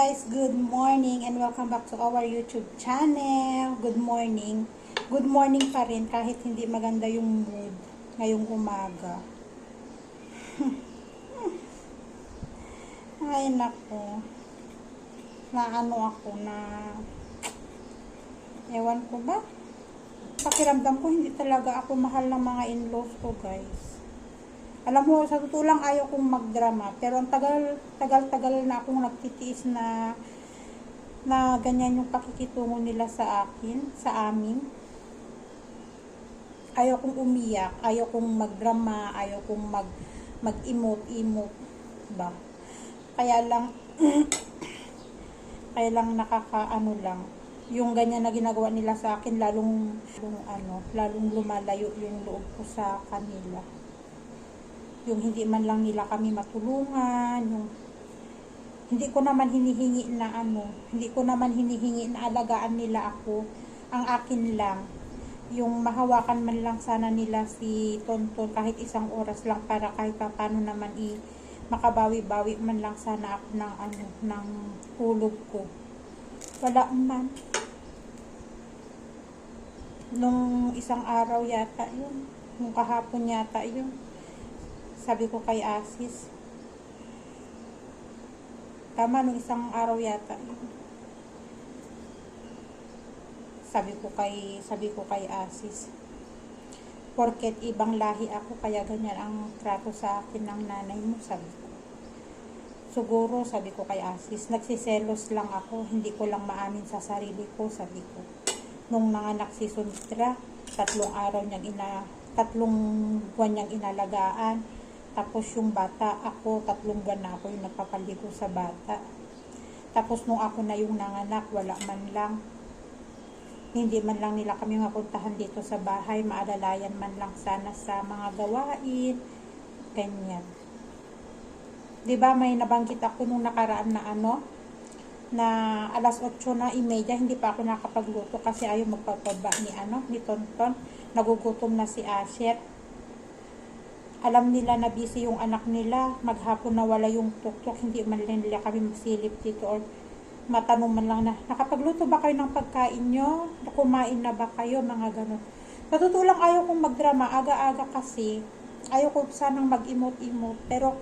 guys, good morning and welcome back to our YouTube channel. Good morning. Good morning pa rin kahit hindi maganda yung mood ngayong umaga. Ay nako. Naano ako na ewan ko ba? Pakiramdam ko hindi talaga ako mahal ng mga in-laws ko, guys. Alam mo, sa totoo lang ayaw kong magdrama. Pero ang tagal na akong nagtitiis na ganyan yung pakikitungo nila sa akin, sa amin. Ayaw kong umiyak, ayaw kong magdrama, ayaw kong mag-emote ba. Kaya lang, nakakaano lang. Yung ganyan na ginagawa nila sa akin, lalong lumalayo yung loob ko sa kanila. Yung hindi man lang nila kami matulungan, yung hindi ko naman hinihingi na alagaan nila ako. Ang akin lang, yung mahawakan man lang sana nila si Tonton kahit isang oras lang para kahit paano naman makabawi-bawi man lang sana ako ng hulog ko. Wala man. Nung isang araw yata yun, nung kahapon yata yun, sabi ko kay Asis, tama, nung isang araw yata yun. Sabi ko kay Asis, porket ibang lahi ako kaya ganyan ang trato sa akin ng nanay mo, sabi ko. Siguro, sabi ko kay Asis, nagsiselos lang ako, hindi ko lang maamin sa sarili ko, sabi ko. Nung nanganak si Sunitra, 3 buwan niyang inalagaan. Tapos yung bata, ako 3 buwan na ako yung nagpapaligo sa bata. Tapos nung ako na yung nanganak, wala man lang. Hindi man lang nila kami mapuntahan dito sa bahay, maalalayan man lang sana sa mga gawain. Ganyan. Diba may nabanggit ako nung nakaraan na alas 8:30, hindi pa ako nakapagluto kasi ayaw magpapaba ni Tonton. Nagugutom na si Asher. Alam nila na busy yung anak nila, maghapon na wala yung tuktok, hindi man lang nila kami masilip dito or matanong man lang na, nakapagluto ba kayo ng pagkain nyo? Kumain na ba kayo? Mga ganun. Sa totoo lang ayaw kong magdrama, aga-aga kasi, ayaw ko sanang mag-emote, pero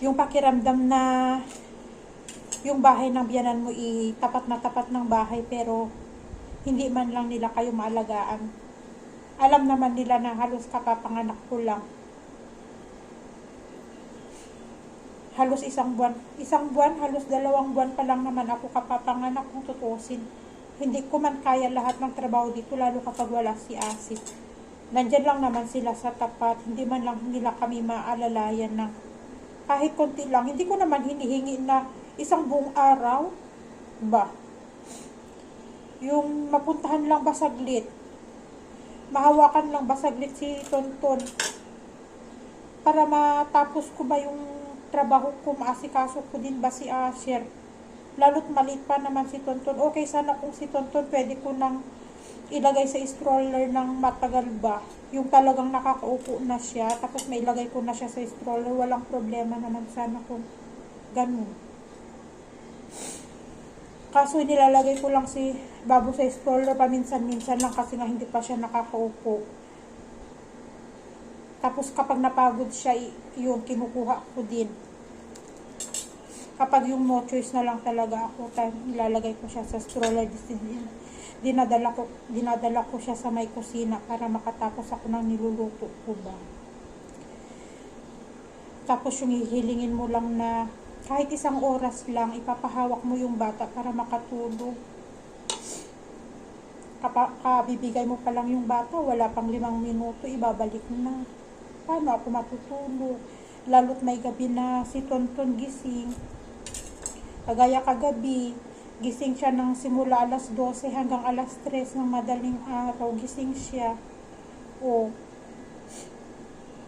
yung pakiramdam na yung bahay ng biyanan mo tapat na tapat ng bahay pero hindi man lang nila kayo maalagaan. Alam naman nila na halos kapapanganak ko lang. Halos isang buwan, halos 2 buwan pa lang naman ako kapapanganak kung tutusin. Hindi ko man kaya lahat ng trabaho dito, lalo kapag wala si Asis. Nandyan lang naman sila sa tapat, hindi man lang nila kami maalalayan ng kahit konti lang. Hindi ko naman hinihingi na isang buong araw ba. Yung mapuntahan lang ba saglit, mahawakan lang ba saglit si Tonton para matapos ko ba yung trabaho ko, maasikaso ko din ba si Asher, lalo't maliit pa naman si Tonton. Okay sana kung si Tonton pwede ko nang ilagay sa stroller ng matagal ba, yung talagang nakakaupo na siya tapos may ilagay ko na siya sa stroller, walang problema naman sana kung ganun. Kaso nilalagay ko lang si Babo sa stroller paminsan-minsan lang kasi nga hindi pa siya nakakaupo. Tapos kapag napagod siya, yun, kinukuha ko din. Kapag yung no choice na lang talaga ako, nilalagay ko siya sa stroller. Dinadala ko siya sa may kusina para makatapos ako ng niluluto ko ba. Tapos yung hihilingin mo lang na kahit isang oras lang, ipapahawak mo yung bata para makatulog. Kabibigay mo pa lang yung bata, wala pang 5 minuto, ibabalik na. Paano ako matutulog? Lalo't may gabi na si Tonton gising. Kagaya kagabi, gising siya ng simula alas 12 hanggang alas 3 ng madaling araw, gising siya.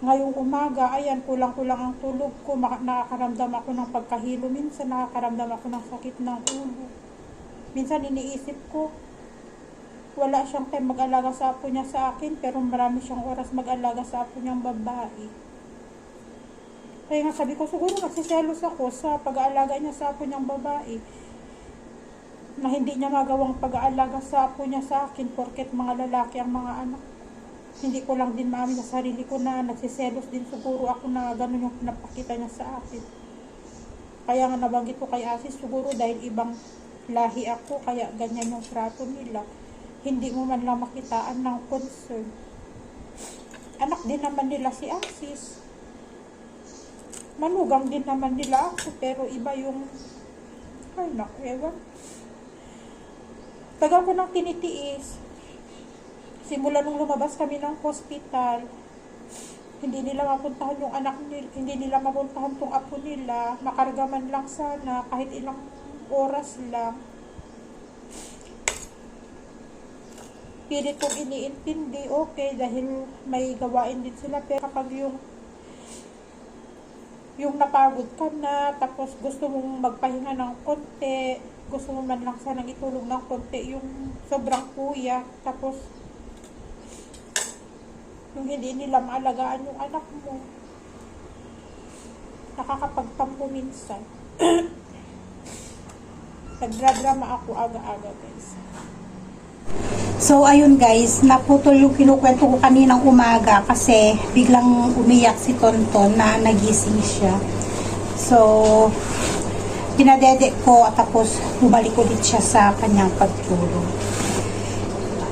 Ngayong umaga, ayan, kulang-kulang ang tulog ko. Nakakaramdam ako ng pagkahilo. Minsan nakakaramdam ako ng sakit ng ulo. Minsan iniisip ko, wala siyang time mag-alaga sa apo niya sa akin, pero marami siyang oras mag-alaga sa apo niyang babae. Kaya nga sabi ko, siguro nagsiselos ako sa pag-aalaga niya sa apo niyang babae. Na hindi niya magawang pag-aalaga sa apo niya sa akin porket mga lalaki ang mga anak. Hindi ko lang din maamin sa sarili ko na nagsiselos din siguro ako na gano'n yung pinapakita niya sa akin. Kaya nga nabanggit ko kay Asis, siguro dahil ibang lahi ako, kaya ganyan yung trato nila. Hindi mo man lang makitaan ng concern. Anak din naman nila si Asis. Manugang din naman nila ako, pero iba yung, ay naku, ewan. Tagal ko nang tinitiis. Simula nung lumabas kami ng hospital, hindi nila mapuntahan yung anak nila, hindi nila mapuntahan tong apo nila, makarga man lang sana, kahit ilang oras lang. Pilit kong iniintindi, okay, dahil may gawain din sila, pero kapag yung napagod ka na, tapos gusto mong magpahinga ng konti, gusto mo man lang sanang itulog ng konti, yung sobrang kuya, tapos yung hindi nila maalagaan yung anak mo, nakakapagtampo minsan. Nagdradrama ako aga-aga, guys. So, ayun guys, naputol yung kinukwento ko kaninang umaga kasi biglang umiyak si Tonton na nagising siya. So, dinadede ko at tapos bumalik ulit siya sa kanyang pagtulog.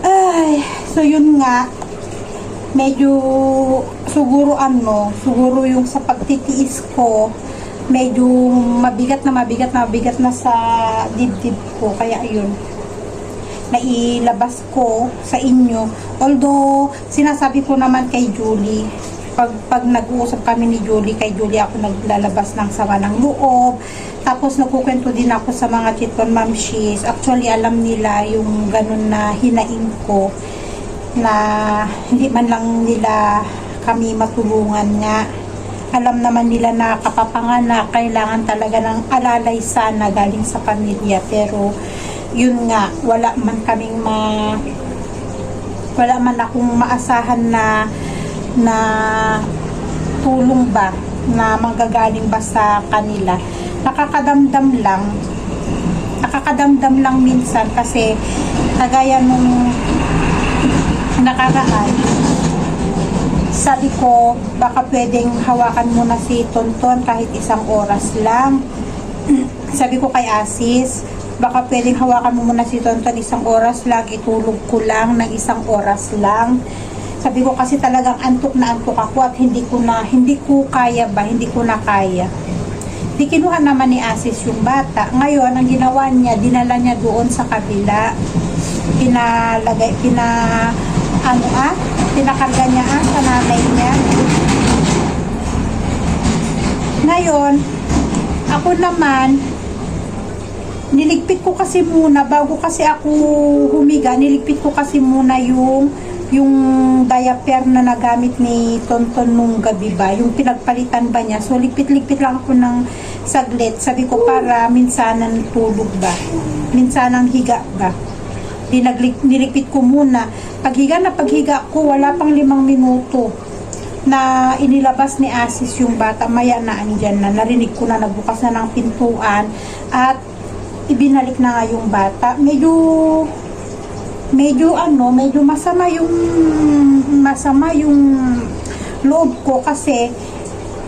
Ay, so yun nga, medyo siguro yung sa pagtitiis ko, medyo mabigat na sa dibdib ko. Kaya ayun, nailabas ko sa inyo. Although, sinasabi ko naman kay Julie, pag nag-uusap kami ni Julie, kay Julie ako naglalabas ng sama ng loob. Tapos nagkukwento din ako sa mga chiton mamshis. Actually, alam nila yung ganun na hinaing ko, na hindi man lang nila kami matulungan nga. Alam naman nila na kapapanganak, kailangan talaga ng alalay sana galing sa pamilya. Pero yun nga, wala man akong maasahan na tulong ba na manggagaling ba sa kanila. Nakakadamdam lang minsan kasi kagaya nung nakaraan, sabi ko baka pwedeng hawakan mo na si Tonton kahit isang oras lang. Sabi ko kay Asis, baka pwedeng hawakan mo muna si Tonton isang oras lang, itulog ko lang ng isang oras lang. Sabi ko kasi talagang antok na antok ako at hindi ko kaya. Di kinuha naman ni Asis yung bata. Ngayon, ang ginawa niya, dinala niya doon sa kabila. Pinakarga niya sa nanay niya. Ngayon, ako naman, niligpit ko kasi muna, bago kasi ako humiga, niligpit ko kasi muna yung diaper na nagamit ni Tonton nung gabi ba, yung pinagpalitan ba niya. So, ligpit-ligpit lang ako ng saglit. Sabi ko para minsanang tulog ba, minsanang higa ba. Niligpit ko muna. Paghiga ko, wala pang 5 minuto na inilabas ni Asis yung bata. Maya na andyan na, narinig ko na nagbukas na ng pintuan at ibinalik na nga yung bata. Medyo masama yung loob ko kasi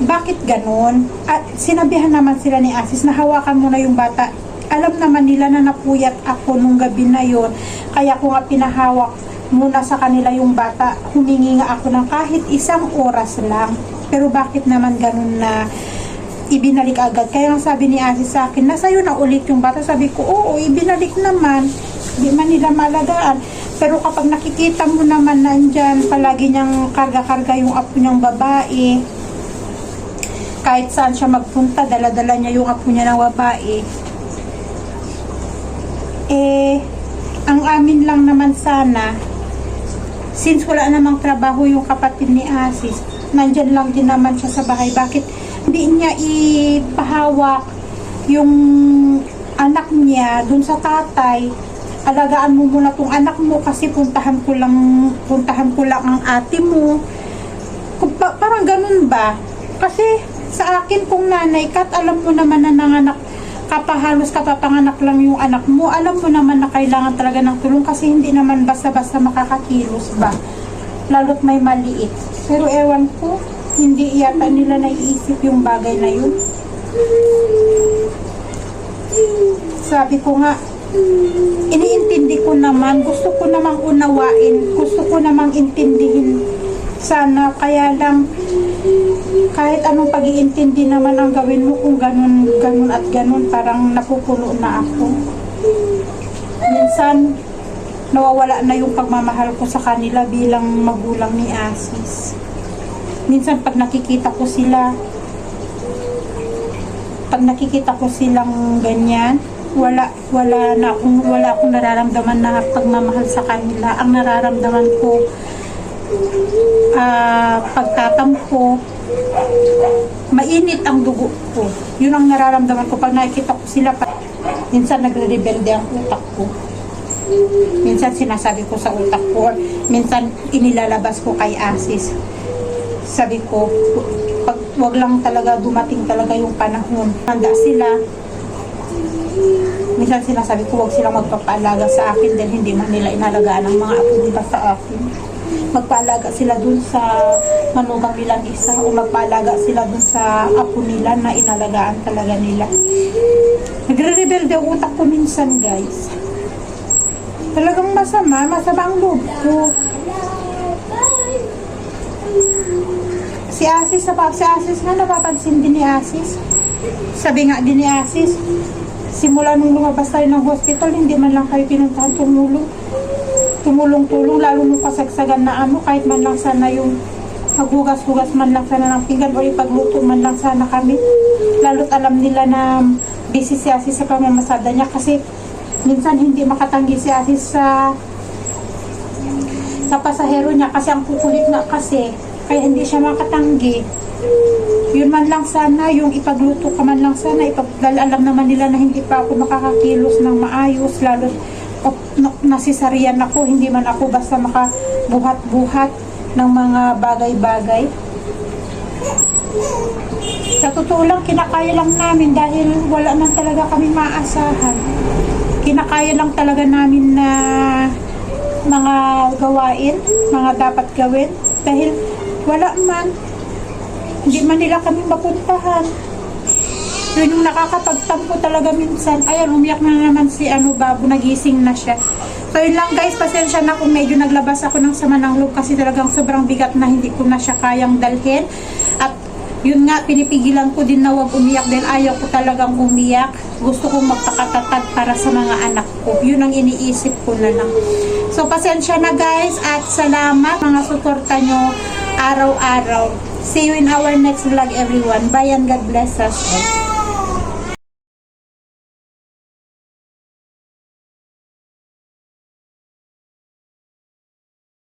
bakit ganon? At sinabihan naman sila ni Asis na hawakan mo na yung bata. Alam naman nila na napuyat ako nung gabi na yon, kaya ko nga pinahawak muna sa kanila yung bata. Humingi nga ako ng kahit isang oras lang, pero bakit naman ganon na ibinalik agad? Kaya ang sabi ni Asis sa akin, nasa'yo na ulit yung bata. Sabi ko, oo, ibinalik naman, di man nila malagaan. Pero kapag nakikita mo naman nandyan, palagi niyang karga-karga yung apo niyang babae, kahit saan siya magpunta, dala-dala niya yung apo niya ng babae. Ang amin lang naman sana, since wala namang trabaho yung kapatid ni Asis, nandyan lang din naman siya sa bahay, bakit hindi niya ipahawak yung anak niya dun sa tatay? Alagaan mo muna tong anak mo kasi puntahan ko lang ang ate mo. Parang ganun ba? Kasi Sa akin kung nanay ka at alam mo naman na nanganak kapahalos kapapanganak lang yung anak mo, alam mo naman na kailangan talaga ng tulong kasi hindi naman basta-basta makakakilos ba, lalo't may maliit. Pero ewan ko, hindi yata nila naiisip yung bagay na yun. Sabi ko nga, iniintindi ko naman, gusto ko namang unawain, gusto ko namang intindihin sana, kaya lang kahit anong pag-iintindi naman ang gawin mo kung ganun at ganun, parang napupuno na ako. Minsan nawawala na yung pagmamahal ko sa kanila bilang magulang ni Asis. Minsan pag nakikita ko silang ganyan, wala akong nararamdaman na pagmamahal sa kanila. Ang nararamdaman ko pagtatampo, mainit ang dugo ko. Yun ang nararamdaman ko pag nakikita ko sila. Minsan nagre-rebelde ang utak ko. Minsan sinasabi ko sa utak ko, minsan inilalabas ko kay Asis. Sabi ko, wag lang talaga dumating talaga yung panahon. Handa sila. Minsan sinasabi ko, wag silang magpapaalaga sa akin dahil hindi man nila inalagaan ang mga apo nila sa akin. Magpaalaga sila dun sa manugang nilang isa o magpaalaga sila dun sa apo nila na inalagaan talaga nila. Nagre-rebelde ang utak ko minsan, guys. Talagang masama ang loob ko. Si Asis nga, napapansin din ni Asis. Sabi nga din ni Asis, simula nung lumabas tayo ng hospital, hindi man lang kayo pinuntahan tumulong-tulong, lalo nung kasagsagan na kahit man lang sana yung maghugas-hugas man lang sana ng pinggan o ipagluto man lang sana kami. Lalo't alam nila na busy si Asis sa pamamasada niya kasi minsan hindi makatanggi si Asis sa pasahero niya kasi ang kukulit na kasi, kaya hindi siya makatanggi. Yun man lang sana, yung ipagluto ka man lang sana, dahil alam naman nila na hindi pa ako makakakilos ng maayos, lalo nasisarian ako, hindi man ako basta makabuhat-buhat ng mga bagay-bagay. Sa totoo lang, kinakaya lang namin dahil wala man talaga kami maasahan. Kinakaya lang talaga namin na mga gawain, mga dapat gawin, dahil wala man, hindi man nila kami mapuntahan. Yun yung nakakapagtampo talaga minsan. Ayan, umiyak na naman si Babu, nagising na siya. So yun lang guys, pasensya na kung medyo naglabas ako ng sama ng loob kasi talagang sobrang bigat na hindi ko na siya kayang dalhin. At yun nga, pinipigilan ko din na wag umiyak dahil ayaw ko talagang umiyak. Gusto kong magpakatatag para sa mga anak ko. Yun ang iniisip ko na lang. So pasensya na guys at salamat mga suporta nyo araw-araw. See you in our next vlog everyone. Bye and God bless us.